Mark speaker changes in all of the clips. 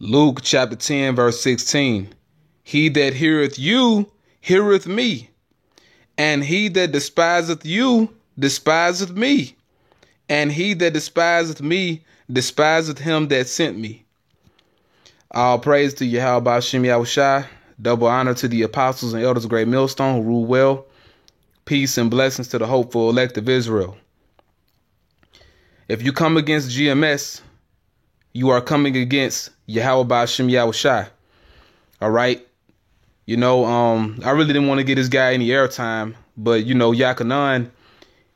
Speaker 1: Luke chapter 10, verse 16. He that heareth you, heareth me. And he that despiseth you, despiseth me. And he that despiseth me, despiseth him that sent me. All praise to Yahweh Ba'ashem Yahushai. Double honor to the apostles and elders of Great Millstone who rule well. Peace and blessings to the hopeful elect of Israel. If you come against GMS, you are coming against Yahweh Ba'ashem Yahushai. All right. I really didn't want to get this guy any airtime, but Yakanan,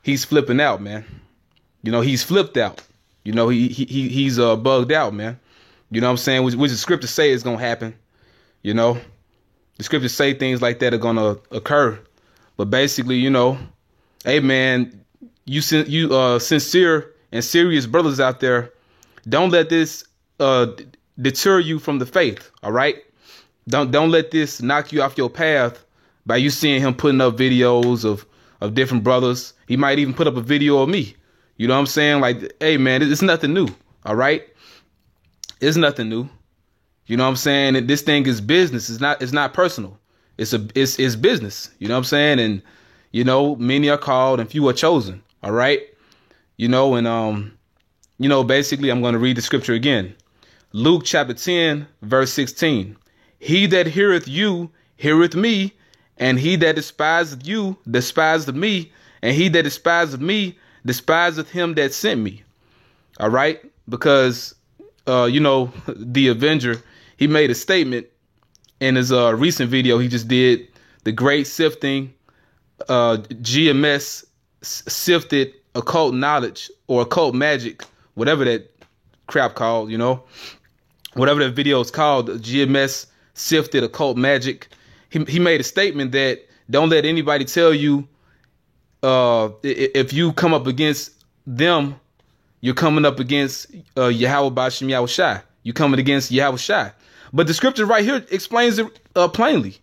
Speaker 1: he's flipping out, man. He's flipped out. He's bugged out, man. You know what I'm saying? Which the scriptures say is gonna happen. The scriptures say things like that are gonna occur. But basically, hey man, you sincere and serious brothers out there, don't let this deter you from the faith. All right. Don't let this knock you off your path by you seeing him putting up videos of different brothers. He might even put up a video of me. You know what I'm saying? Like, hey man, it's nothing new. All right. It's nothing new. You know what I'm saying? And this thing is business. It's not personal. It's business. You know what I'm saying? And, many are called and few are chosen. All right. Basically I'm going to read the scripture again. Luke chapter 10, verse 16. He that heareth you, heareth me, and he that despiseth you, despiseth me, and he that despiseth me, despiseth him that sent me. All right. Because, the Avenger, he made a statement in his recent video he just did, the great sifting, GMS sifted occult knowledge or occult magic, whatever that crap called, whatever that video is called, GMS sifted occult magic. He made a statement that don't let anybody tell you if you come up against them, you're coming up against Yahweh Ba'ashem Yahushai. You're coming against Yahushai. But the scripture right here explains it plainly.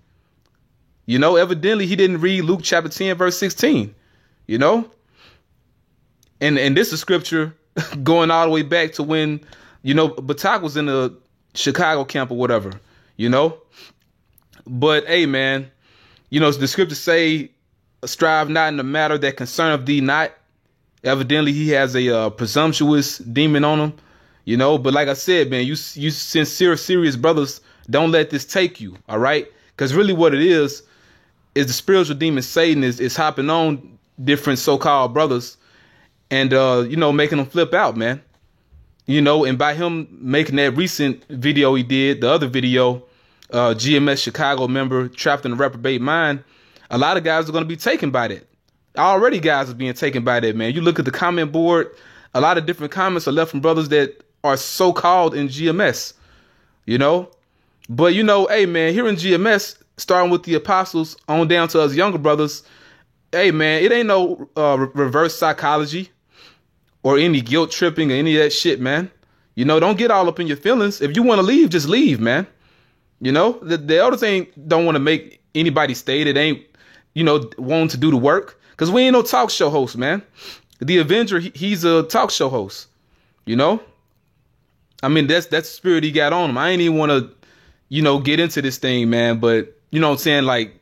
Speaker 1: Evidently he didn't read Luke chapter 10, verse 16. And this is scripture going all the way back to when, Batak was in the Chicago camp or whatever, But hey, man, the scriptures say, strive not in the matter that concerneth thee not. Evidently, he has a presumptuous demon on him, But like I said, man, you sincere, serious brothers, don't let this take you. All right. Because really what it is the spiritual demon Satan is hopping on different so-called brothers and, making them flip out, man. And by him making that recent video he did, the other video, GMS Chicago member trapped in a reprobate mind, a lot of guys are going to be taken by that. Already guys are being taken by that, man. You look at the comment board, a lot of different comments are left from brothers that are so-called in GMS, But, hey, man, here in GMS, starting with the apostles on down to us younger brothers, hey, man, it ain't no reverse psychology or any guilt tripping or any of that shit, man. Don't get all up in your feelings. If you want to leave, just leave, man. The elders don't want to make anybody stay that ain't, wanting to do the work. Because we ain't no talk show host, man. The Avenger, he's a talk show host, I mean, that's the spirit he got on him. I ain't even want to, get into this thing, man. But, what I'm saying? Like,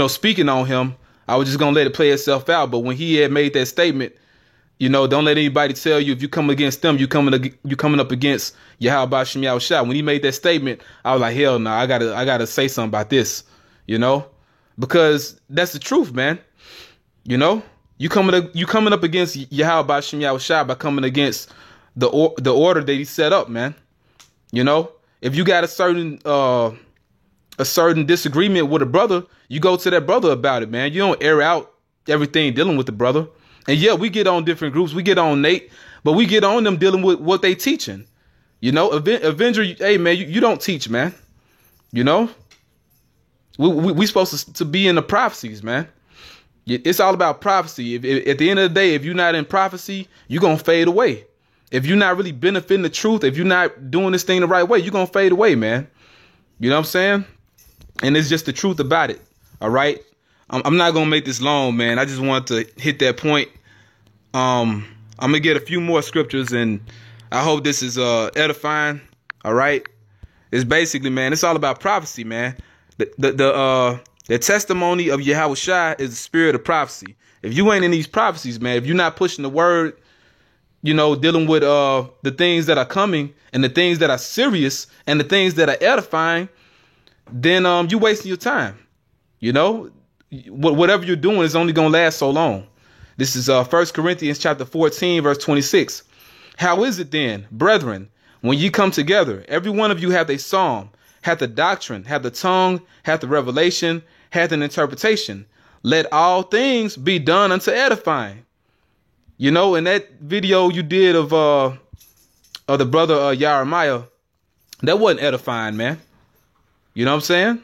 Speaker 1: speaking on him, I was just going to let it play itself out. But when he had made that statement, don't let anybody tell you if you come against them, you coming up against Yahweh Ba'ashem Yahushai. When he made that statement, I was like, hell no, I gotta say something about this, because that's the truth, man. You coming up against Yahweh Ba'ashem Yahushai by coming against the order that he set up, man. If you got a certain disagreement with a brother, you go to that brother about it, man. You don't air out everything dealing with the brother. And yeah, we get on different groups. We get on Nate, but we get on them dealing with what they teaching. Avenger, hey man, you don't teach, man. We supposed to be in the prophecies, man. It's all about prophecy. If at the end of the day, if you're not in prophecy, you're going to fade away. If you're not really benefiting the truth, if you're not doing this thing the right way, you're going to fade away, man. You know what I'm saying? And it's just the truth about it. All right. I'm not going to make this long, man. I just want to hit that point. I'm going to get a few more scriptures and I hope this is edifying. All right. It's basically, man, it's all about prophecy, man. The testimony of Yahweh Shai is the spirit of prophecy. If you ain't in these prophecies, man, if you're not pushing the word, you know, dealing with the things that are coming and the things that are serious and the things that are edifying, then you wasting your time. You know, whatever you're doing is only going to last so long. This is 1 Corinthians chapter 14, verse 26. How is it then, brethren, when ye come together, every one of you hath a psalm, hath a doctrine, hath a tongue, hath a revelation, hath an interpretation. Let all things be done unto edifying. You know, in that video you did of the brother Jeremiah, that wasn't edifying, man. You know what I'm saying?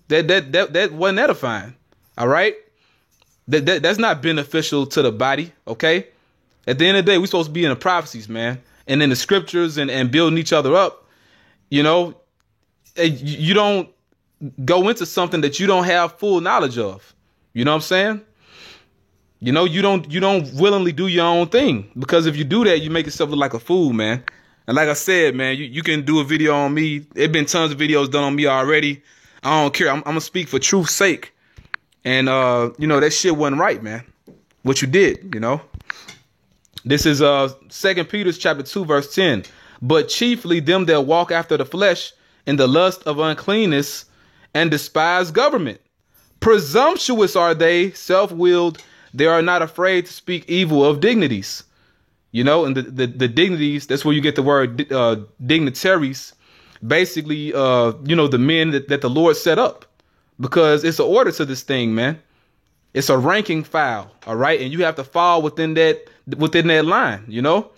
Speaker 1: That wasn't edifying. All right. That's not beneficial to the body. OK, at the end of the day, we're supposed to be in the prophecies, man, and in the scriptures and building each other up. You know, you don't go into something that you don't have full knowledge of. You know what I'm saying? You know, you don't willingly do your own thing, because if you do that, you make yourself look like a fool, man. And like I said, man, you can do a video on me. There's been tons of videos done on me already. I don't care. I'm going to speak for truth's sake. And, you know, that shit wasn't right, man. What you did, you know. This is 2 Peter chapter 2, verse 10. But chiefly them that walk after the flesh in the lust of uncleanness and despise government. Presumptuous are they, self-willed. They are not afraid to speak evil of dignities. You know, and the dignities, that's where you get the word dignitaries. Basically, you know, the men that the Lord set up, because it's an order to this thing, man. It's a ranking file. All right. And you have to fall within that line, you know,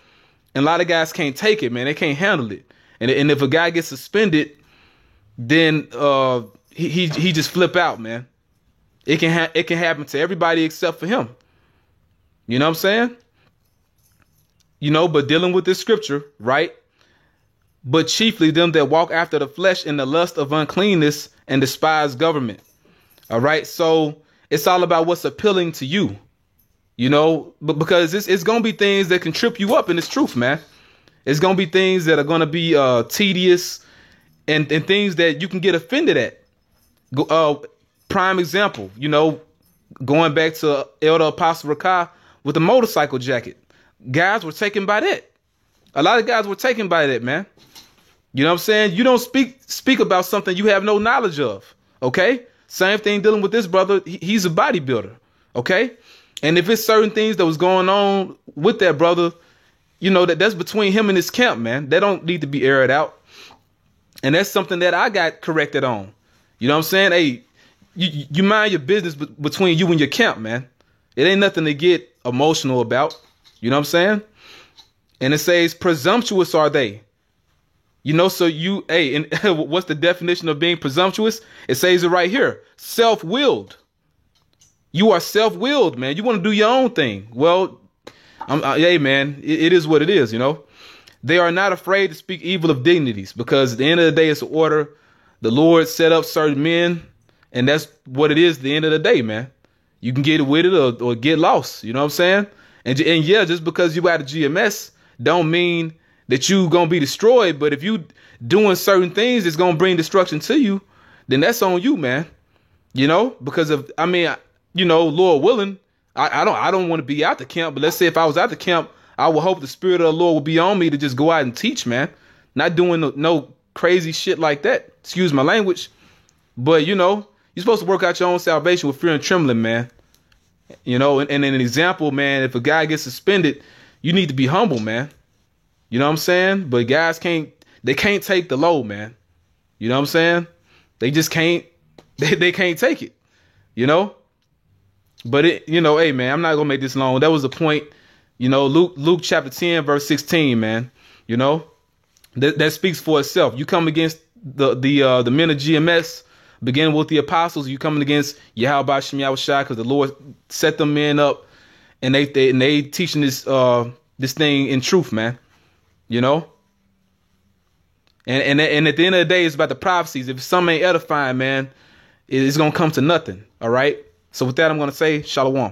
Speaker 1: and a lot of guys can't take it, man. They can't handle it. And if a guy gets suspended, then he just flip out, man. It can happen to everybody except for him. You know what I'm saying? You know, but dealing with this scripture, right? But chiefly them that walk after the flesh in the lust of uncleanness and despise government. All right. So it's all about what's appealing to you, you know, but because it's going to be things that can trip you up in this truth, man. It's going to be things that are going to be tedious and things that you can get offended at. Prime example, you know, going back to Elder Apostle Rakah with the motorcycle jacket. Guys were taken by that. A lot of guys were taken by that, man. You know what I'm saying? You don't speak about something you have no knowledge of. OK, same thing dealing with this brother. He's a bodybuilder. OK, and if it's certain things that was going on with that brother, you know, that's between him and his camp, man. They don't need to be aired out. And that's something that I got corrected on. You know what I'm saying? Hey, you mind your business between you and your camp, man. It ain't nothing to get emotional about. You know what I'm saying? And it says, presumptuous are they. You know, so and what's the definition of being presumptuous? It says it right here. Self-willed. You are self-willed, man. You want to do your own thing. Well, hey, man, it is what it is, you know. They are not afraid to speak evil of dignities, because at the end of the day, it's an order. The Lord set up certain men, and that's what it is at the end of the day, man. You can get with it or get lost. You know what I'm saying? And yeah, just because you got a GMS don't mean that you going to be destroyed. But if you doing certain things that's going to bring destruction to you, then that's on you, man. You know, because you know, Lord willing, I don't want to be out the camp. But let's say if I was out the camp, I would hope the spirit of the Lord would be on me to just go out and teach, man. Not doing no crazy shit like that. Excuse my language. But, you know, you're supposed to work out your own salvation with fear and trembling, man. You know, and an example, man, if a guy gets suspended, you need to be humble, man. You know what I'm saying? But guys can't take the load, man. You know what I'm saying? They just can't, they can't take it, you know? But you know, hey, man, I'm not going to make this long. That was the point, you know, Luke chapter 10, verse 16, man, you know, that speaks for itself. You come against the men of GMS, beginning with the apostles, you coming against Yahweh Shem Yahushua, because the Lord set them men up, and they teaching this thing in truth, man. You know, and at the end of the day, it's about the prophecies. If something ain't edifying, man, it's gonna come to nothing. All right. So with that, I'm gonna say shalom.